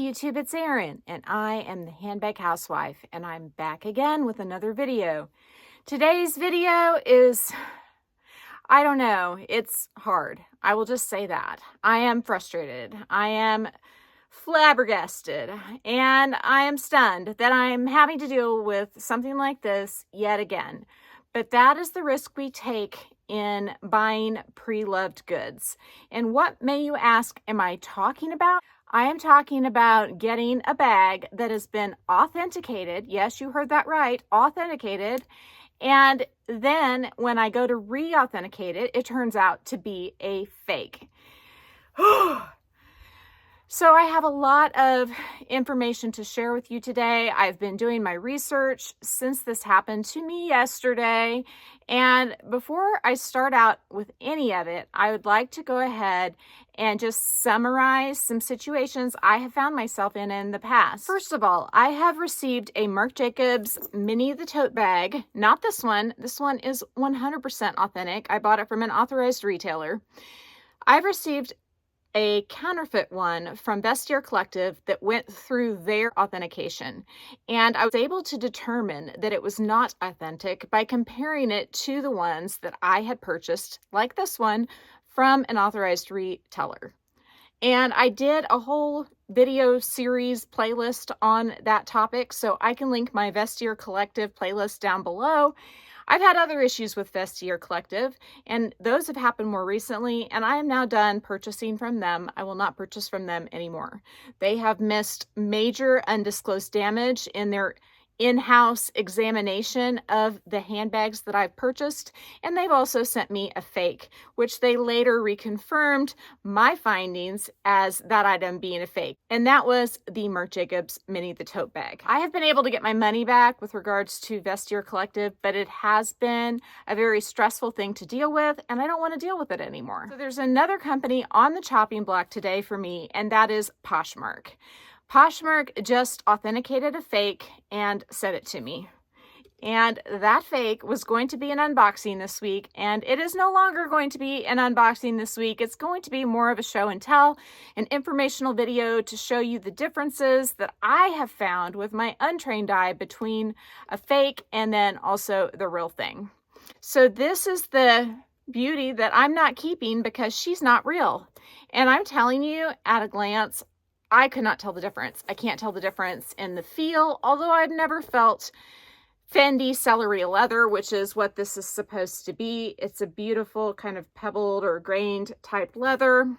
YouTube, it's Erin, and I am the Handbag Housewife, and I'm back again with another video. Today's video is, I don't know, it's hard. I will just say that. I am frustrated. I am flabbergasted, and I am stunned that I'm having to deal with something like this yet again. But that is the risk we take in buying pre-loved goods. And what, may you ask, am I talking about? I am talking about getting a bag that has been authenticated. Yes, you heard that right, authenticated. And then when I go to re-authenticate it, it turns out to be a fake. So I have a lot of information to share with you today. I've been doing my research since this happened to me yesterday. And before I start out with any of it, I would like to go ahead and just summarize some situations I have found myself in the past. First of all, I have received a Marc Jacobs Mini the Tote Bag. Not this one. This one is 100% authentic. I bought it from an authorized retailer. I've received a counterfeit one from Vestiaire Collective that went through their authentication. And I was able to determine that it was not authentic by comparing it to the ones that I had purchased, like this one, from an authorized retailer. And I did a whole video series playlist on that topic, so I can link my Vestiaire Collective playlist down below. I've had other issues with Vestiaire Collective, and those have happened more recently, and I am now done purchasing from them. I will not purchase from them anymore. They have missed major undisclosed damage in their in-house examination of the handbags that I've purchased, and they've also sent me a fake, which they later reconfirmed my findings as that item being a fake, and that was the Marc Jacobs Mini the Tote Bag. I have been able to get my money back with regards to Vestiaire Collective, but it has been a very stressful thing to deal with, and I don't want to deal with it anymore. So there's another company on the chopping block today for me, and that is Poshmark. Poshmark just authenticated a fake and sent it to me. And that fake was going to be an unboxing this week, and it is no longer going to be an unboxing this week. It's going to be more of a show and tell, an informational video to show you the differences that I have found with my untrained eye between a fake and then also the real thing. So this is the beauty that I'm not keeping because she's not real. And I'm telling you at a glance, I could not tell the difference. I can't tell the difference in the feel, although I've never felt Fendi celery leather, which is what this is supposed to be. It's a beautiful kind of pebbled or grained type leather.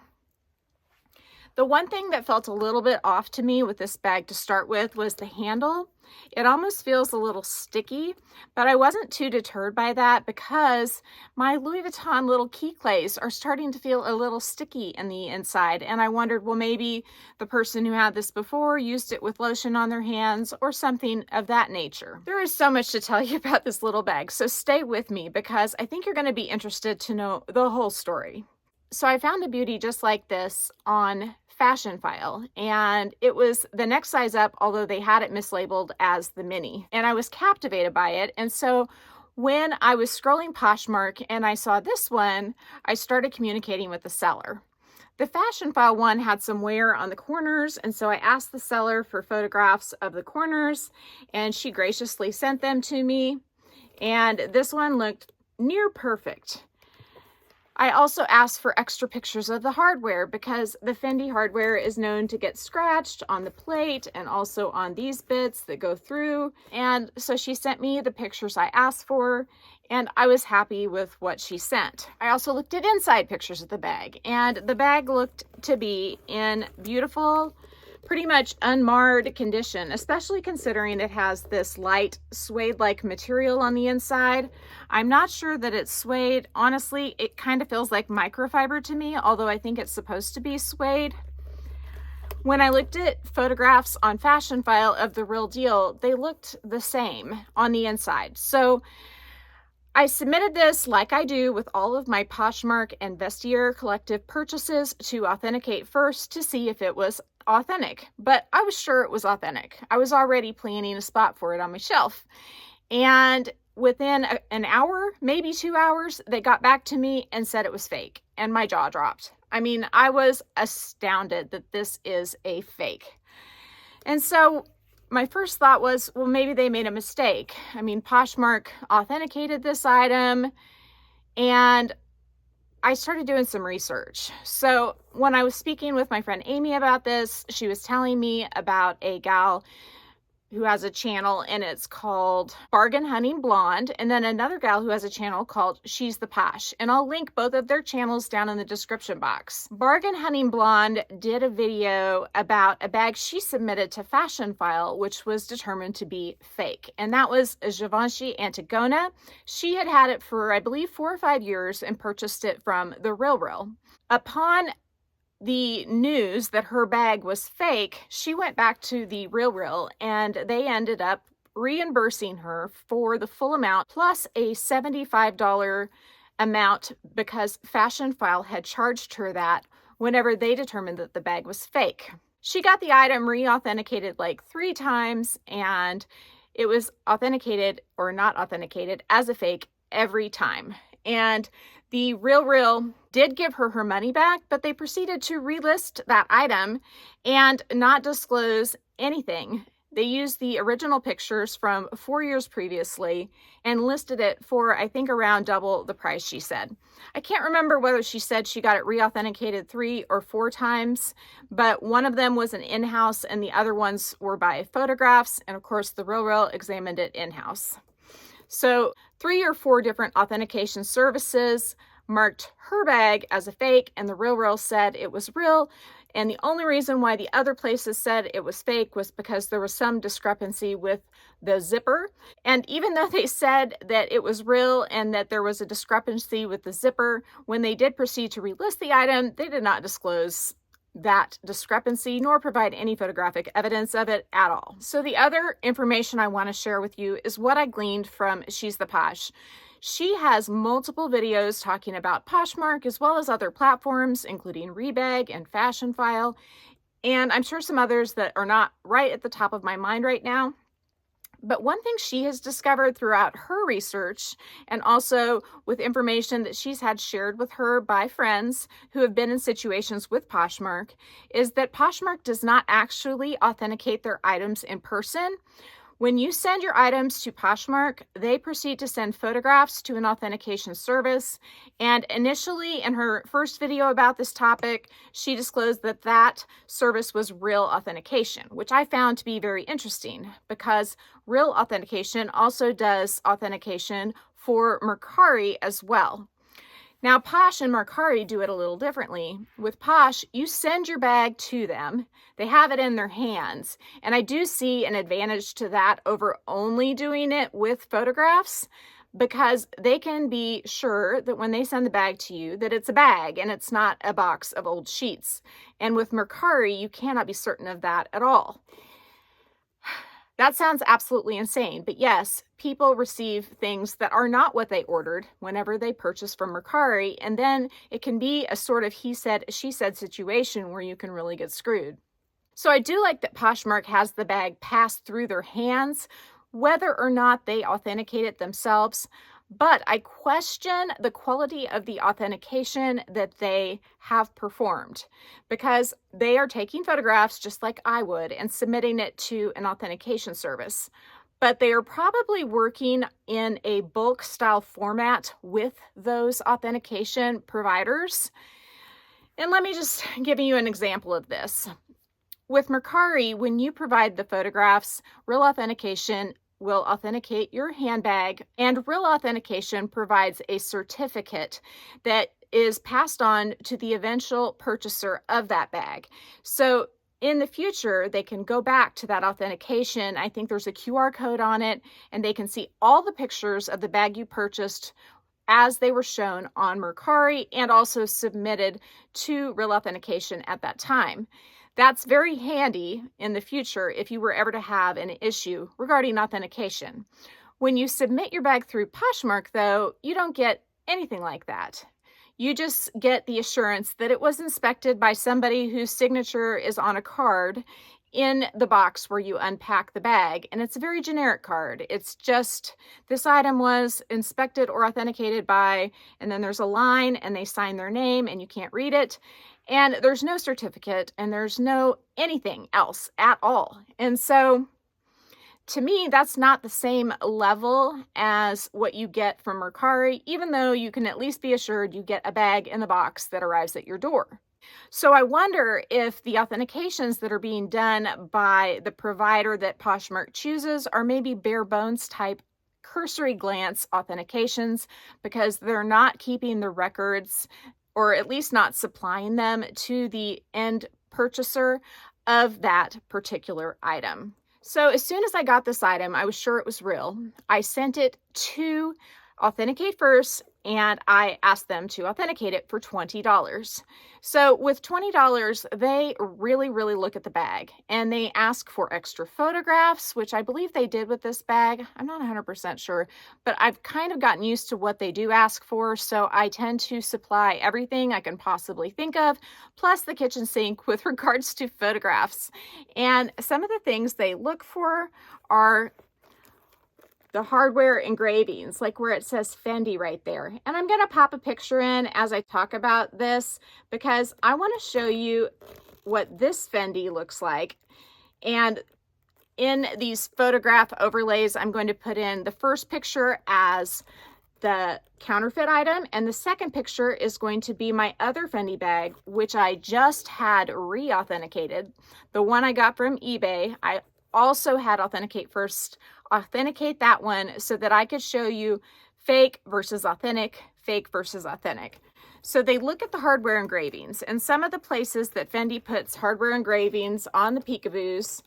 The one thing that felt a little bit off to me with this bag to start with was the handle. It almost feels a little sticky, but I wasn't too deterred by that because my Louis Vuitton little key clays are starting to feel a little sticky in the inside. And I wondered, well, maybe the person who had this before used it with lotion on their hands or something of that nature. There is so much to tell you about this little bag, so stay with me because I think you're going to be interested to know the whole story. So I found a beauty just like this on Fashion File, and it was the next size up, although they had it mislabeled as the mini, and I was captivated by it. And so when I was scrolling Poshmark and I saw this one, I started communicating with the seller. The Fashion File one had some wear on the corners, and so I asked the seller for photographs of the corners, and she graciously sent them to me, and this one looked near perfect. I also asked for extra pictures of the hardware because the Fendi hardware is known to get scratched on the plate and also on these bits that go through. And so she sent me the pictures I asked for, and I was happy with what she sent. I also looked at inside pictures of the bag, and the bag looked to be in beautiful, pretty much unmarred condition, especially considering it has this light suede-like material on the inside. I'm not sure that it's suede. Honestly, it kind of feels like microfiber to me, although I think it's supposed to be suede. When I looked at photographs on Fashion File of the real deal, they looked the same on the inside. So I submitted this, like I do with all of my Poshmark and Vestiaire Collective purchases, to Authenticate First to see if it was authentic, but I was sure it was authentic. I was already planning a spot for it on my shelf, and within an hour, maybe 2 hours, they got back to me and said it was fake, and my jaw dropped. I mean, I was astounded that this is a fake. And so my first thought was, well, maybe they made a mistake. I mean, Poshmark authenticated this item, and I started doing some research. So when I was speaking with my friend Amy about this, she was telling me about a gal who has a channel, and it's called Bargain Hunting Blonde, and then another gal who has a channel called She's the Posh, and I'll link both of their channels down in the description box. Bargain Hunting Blonde did a video about a bag she submitted to Fashion File, which was determined to be fake, and that was a Givenchy Antigona. She had had it for, I believe, 4 or 5 years and purchased it from the Real. Upon the news that her bag was fake, she went back to the Real and they ended up reimbursing her for the full amount plus a $75 amount because Fashion File had charged her that whenever they determined that the bag was fake. She got the item re-authenticated like 3 times, and it was authenticated or not authenticated as a fake every time. And the Real did give her her money back, but they proceeded to relist that item and not disclose anything. They used the original pictures from 4 years previously and listed it for, I think, around double the price she said. I can't remember whether she said she got it re-authenticated 3 or 4 times, but one of them was an in-house and the other ones were by photographs. And of course, the Real examined it in-house. So 3 or 4 different authentication services marked her bag as a fake, and the Real said it was real. And the only reason why the other places said it was fake was because there was some discrepancy with the zipper. And even though they said that it was real and that there was a discrepancy with the zipper, when they did proceed to relist the item, they did not disclose that discrepancy nor provide any photographic evidence of it at all. So the other information I want to share with you is what I gleaned from She's the Posh. She has multiple videos talking about Poshmark as well as other platforms, including Rebag and Fashion File, and I'm sure some others that are not right at the top of my mind right now. But one thing she has discovered throughout her research, and also with information that she's had shared with her by friends who have been in situations with Poshmark, is that Poshmark does not actually authenticate their items in person. When you send your items to Poshmark, they proceed to send photographs to an authentication service. And initially, in her first video about this topic, she disclosed that that service was Real Authentication, which I found to be very interesting because Real Authentication also does authentication for Mercari as well. Now, Posh and Mercari do it a little differently. With Posh, you send your bag to them. They have it in their hands. And I do see an advantage to that over only doing it with photographs, because they can be sure that when they send the bag to you that it's a bag and it's not a box of old sheets. And with Mercari, you cannot be certain of that at all. That sounds absolutely insane, but yes, people receive things that are not what they ordered whenever they purchase from Mercari, and then it can be a sort of he said, she said situation where you can really get screwed. So I do like that Poshmark has the bag pass through their hands, whether or not they authenticate it themselves. But I question the quality of the authentication that they have performed, because they are taking photographs just like I would and submitting it to an authentication service. But they are probably working in a bulk style format with those authentication providers. And let me just give you an example of this. With Mercari, when you provide the photographs, Real Authentication will authenticate your handbag, and Real Authentication provides a certificate that is passed on to the eventual purchaser of that bag. So in the future, they can go back to that authentication. I think there's a QR code on it, and they can see all the pictures of the bag you purchased as they were shown on Mercari and also submitted to Real Authentication at that time. That's very handy in the future if you were ever to have an issue regarding authentication. When you submit your bag through Poshmark, though, you don't get anything like that. You just get the assurance that it was inspected by somebody whose signature is on a card, in the box where you unpack the bag, and it's a very generic card. It's just, this item was inspected or authenticated by, and then there's a line and they sign their name and you can't read it. And there's no certificate and there's no anything else at all. And so to me, that's not the same level as what you get from Mercari, even though you can at least be assured you get a bag in the box that arrives at your door. So I wonder if the authentications that are being done by the provider that Poshmark chooses are maybe bare bones type cursory glance authentications, because they're not keeping the records, or at least not supplying them to the end purchaser of that particular item. So as soon as I got this item, I was sure it was real. I sent it to Authenticate First and I asked them to authenticate it for $20. So with $20, they really look at the bag and they ask for extra photographs, which I believe they did with this bag. I'm not 100% sure, but I've kind of gotten used to what they do ask for. So I tend to supply everything I can possibly think of, plus the kitchen sink with regards to photographs. And some of the things they look for are the hardware engravings, like where it says Fendi right there. And I'm gonna pop a picture in as I talk about this because I wanna show you what this Fendi looks like. And in these photograph overlays, I'm going to put in the first picture as the counterfeit item, and the second picture is going to be my other Fendi bag, which I just had re-authenticated. The one I got from eBay, I also had Authenticate First authenticate that one so that I could show you fake versus authentic, fake versus authentic. So they look at the hardware engravings, and some of the places that Fendi puts hardware engravings on the Peekaboos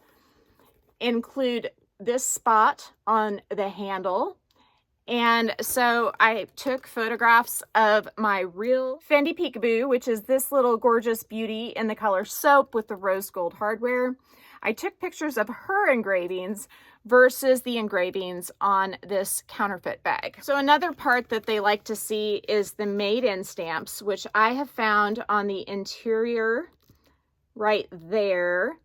include this spot on the handle. And so I took photographs of my real Fendi Peekaboo, which is this little gorgeous beauty in the color soap with the rose gold hardware. I took pictures of her engravings versus the engravings on this counterfeit bag. So another part that they like to see is the made-in stamps, which I have found on the interior right there.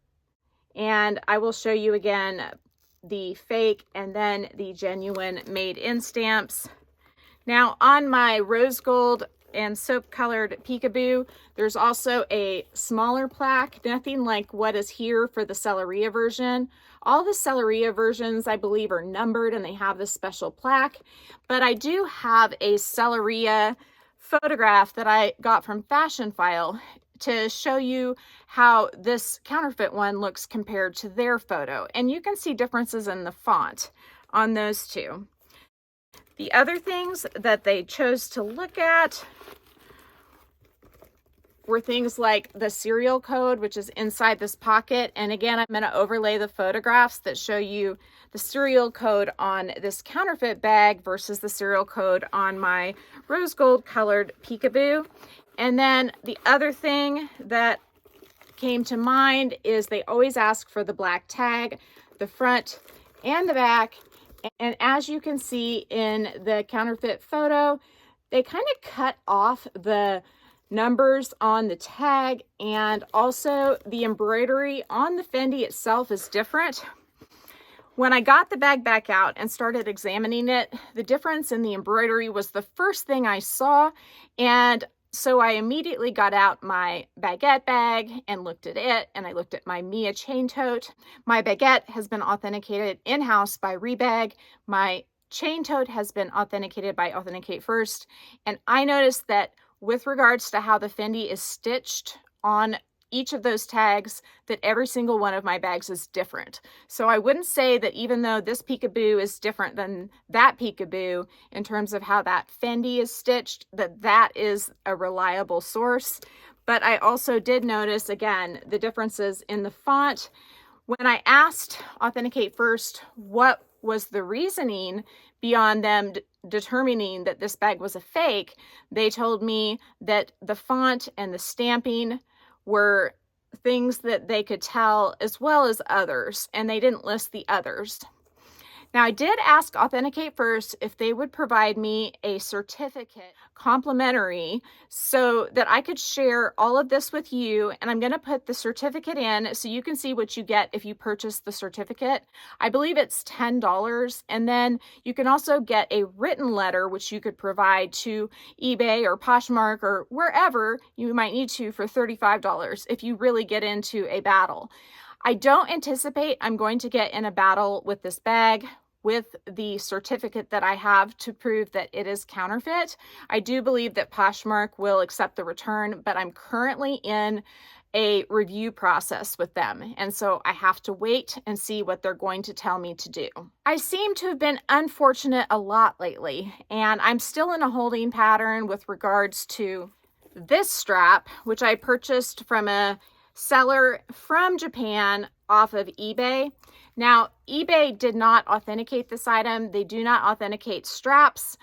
And I will show you again the fake and then the genuine made-in stamps. Now on my rose gold and soap colored Peekaboo, there's also a smaller plaque, nothing like what is here for the Celleria version. All the Celleria versions, I believe, are numbered and they have this special plaque, but I do have a Celleria photograph that I got from Fashion File to show you how this counterfeit one looks compared to their photo. And you can see differences in the font on those two. The other things that they chose to look at were things like the serial code, which is inside this pocket. And again, I'm going to overlay the photographs that show you the serial code on this counterfeit bag versus the serial code on my rose gold colored Peekaboo. And then the other thing that came to mind is they always ask for the black tag, the front and the back. And as you can see in the counterfeit photo, they kind of cut off the numbers on the tag, and also the embroidery on the Fendi itself is different. When I got the bag back out and started examining it, the difference in the embroidery was the first thing I saw, and so I immediately got out my Baguette bag and looked at it, and I looked at my Mia chain tote. My Baguette has been authenticated in-house by Rebag. My chain tote has been authenticated by Authenticate First, and I noticed that with regards to how the Fendi is stitched on each of those tags, that every single one of my bags is different. So I wouldn't say that even though this Peekaboo is different than that Peekaboo in terms of how that Fendi is stitched, that that is a reliable source. But I also did notice, again, the differences in the font. When I asked Authenticate First what was the reasoning beyond them determining that this bag was a fake, they told me that the font and the stamping were things that they could tell as well as others, and they didn't list the others. Now, I did ask Authenticate First if they would provide me a certificate complimentary so that I could share all of this with you. And I'm going to put the certificate in so you can see what you get if you purchase the certificate. I believe it's $10. And then you can also get a written letter, which you could provide to eBay or Poshmark or wherever you might need to for $35 if you really get into a battle. I don't anticipate I'm going to get in a battle with this bag with the certificate that I have to prove that it is counterfeit. I do believe that Poshmark will accept the return, but I'm currently in a review process with them. And so I have to wait and see what they're going to tell me to do. I seem to have been unfortunate a lot lately, and I'm still in a holding pattern with regards to this strap, which I purchased from a seller from Japan off of eBay. Now, eBay did not authenticate this item. They do not authenticate straps,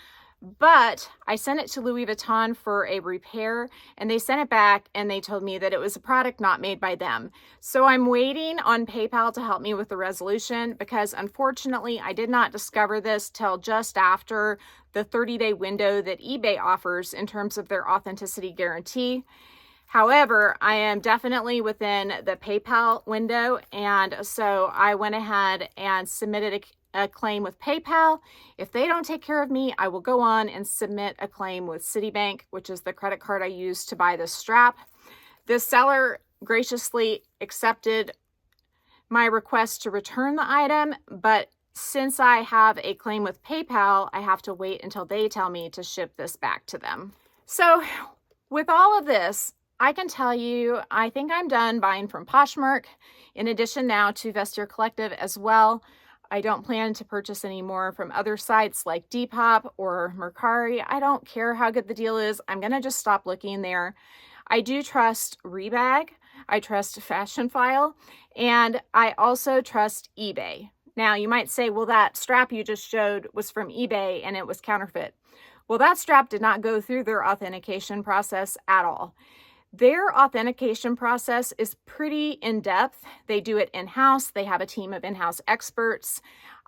but I sent it to Louis Vuitton for a repair, and they sent it back and they told me that it was a product not made by them. So I'm waiting on PayPal to help me with the resolution because unfortunately I did not discover this till just after the 30-day window that eBay offers in terms of their authenticity guarantee. However, I am definitely within the PayPal window, and so I went ahead and submitted a claim with PayPal. If they don't take care of me, I will go on and submit a claim with Citibank, which is the credit card I used to buy this strap. The seller graciously accepted my request to return the item, but since I have a claim with PayPal, I have to wait until they tell me to ship this back to them. So with all of this, I can tell you, I think I'm done buying from Poshmark, in addition now to Vestiaire Collective as well. I don't plan to purchase any more from other sites like Depop or Mercari. I don't care how good the deal is. I'm going to just stop looking there. I do trust Rebag. I trust Fashionphile, and I also trust eBay. Now, you might say, well, that strap you just showed was from eBay and it was counterfeit. Well, that strap did not go through their authentication process at all. Their authentication process is pretty in-depth. They do it in-house. They have a team of in-house experts.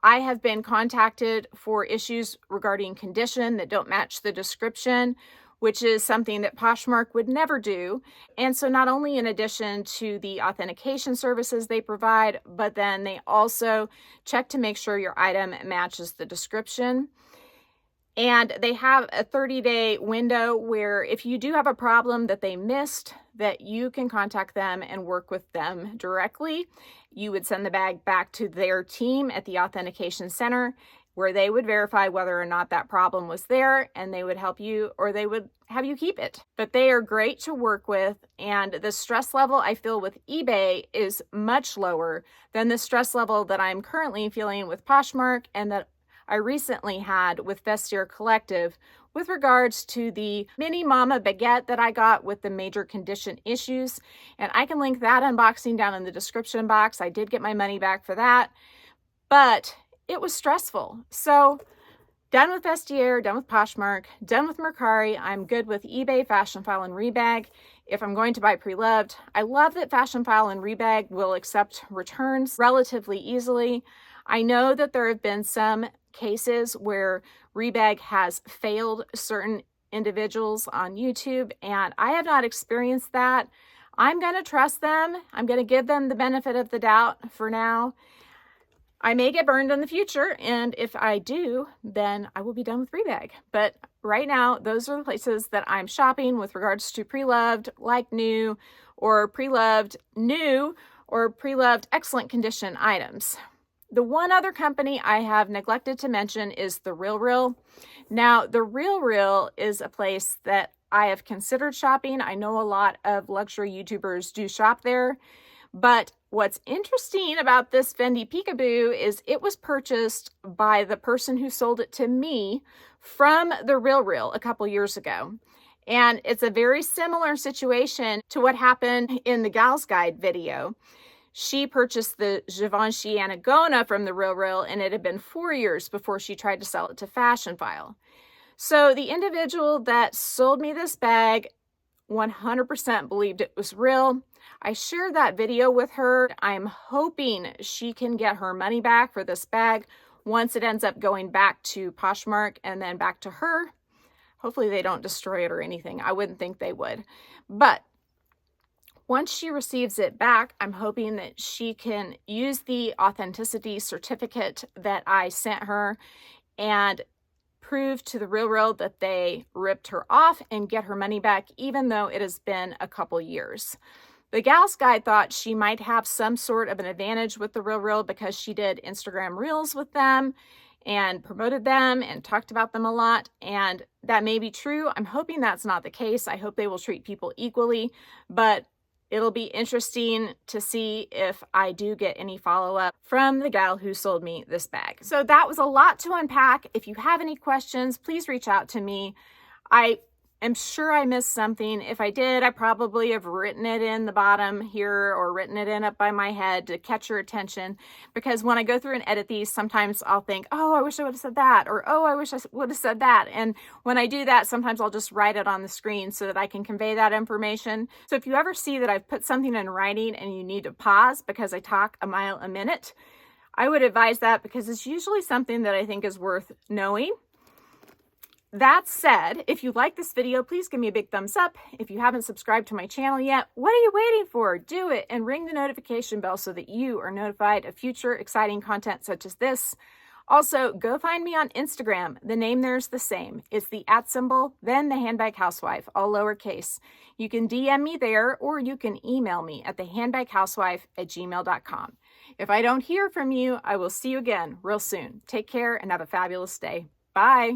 I have been contacted for issues regarding condition that don't match the description, which is something that Poshmark would never do. And so not only in addition to the authentication services they provide, but then they also check to make sure your item matches the description. And they have a 30-day window where if you do have a problem that they missed, that you can contact them and work with them directly. You would send the bag back to their team at the Authentication Center, where they would verify whether or not that problem was there, and they would help you, or they would have you keep it. But they are great to work with, and the stress level I feel with eBay is much lower than the stress level that I'm currently feeling with Poshmark and that I recently had with Vestiaire Collective with regards to the mini mama baguette that I got with the major condition issues. And I can link that unboxing down in the description box. I did get my money back for that, but it was stressful. So done with Vestiaire, done with Poshmark, done with Mercari. I'm good with eBay, Fashionphile, and Rebag. If I'm going to buy pre-loved, I love that Fashionphile and Rebag will accept returns relatively easily. I know that there have been some cases where Rebag has failed certain individuals on YouTube, and I have not experienced that. I'm going to trust them. I'm going to give them the benefit of the doubt for now. I may get burned in the future, and if I do, then I will be done with Rebag. But right now, those are the places that I'm shopping with regards to pre-loved, like new, or pre-loved new, or pre-loved excellent condition items. The one other company I have neglected to mention is The RealReal. Now, The RealReal is a place that I have considered shopping. I know a lot of luxury YouTubers do shop there, but what's interesting about this Fendi Peekaboo is it was purchased by the person who sold it to me from The RealReal a couple years ago. And it's a very similar situation to what happened in the Gal's Guide video. She purchased the Givenchy Anagona from The RealReal, and it had been 4 years before she tried to sell it to Fashionphile. So the individual that sold me this bag 100% believed it was real. I shared that video with her. I'm hoping she can get her money back for this bag once it ends up going back to Poshmark and then back to her, hopefully they don't destroy it or anything. I wouldn't think they would. But once she receives it back, I'm hoping that she can use the authenticity certificate that I sent her and prove to the real world that they ripped her off and get her money back, even though it has been a couple years. The Gal's Guide thought she might have some sort of an advantage with the real world because she did Instagram Reels with them and promoted them and talked about them a lot. And that may be true. I'm hoping that's not the case. I hope they will treat people equally, but it'll be interesting to see if I do get any follow-up from the gal who sold me this bag. So that was a lot to unpack. If you have any questions, please reach out to me. I am sure I missed something. If I did, I probably have written it in the bottom here or written it in up by my head to catch your attention, because when I go through and edit these, sometimes I'll think, oh, I wish I would have said that, or oh, I wish I would have said that. And when I do that, sometimes I'll just write it on the screen so that I can convey that information. So if you ever see that I've put something in writing and you need to pause because I talk a mile a minute, I would advise that, because it's usually something that I think is worth knowing. That said, if you like this video, please give me a big thumbs up. If you haven't subscribed to my channel yet, what are you waiting for? Do it and ring the notification bell so that you are notified of future exciting content such as this. Also, go find me on Instagram. The name there is the same. It's the @ then the handbag housewife, all lowercase. You can DM me there, or you can email me at thehandbaghousewife@gmail.com. If I don't hear from you, I will see you again real soon. Take care and have a fabulous day. Bye.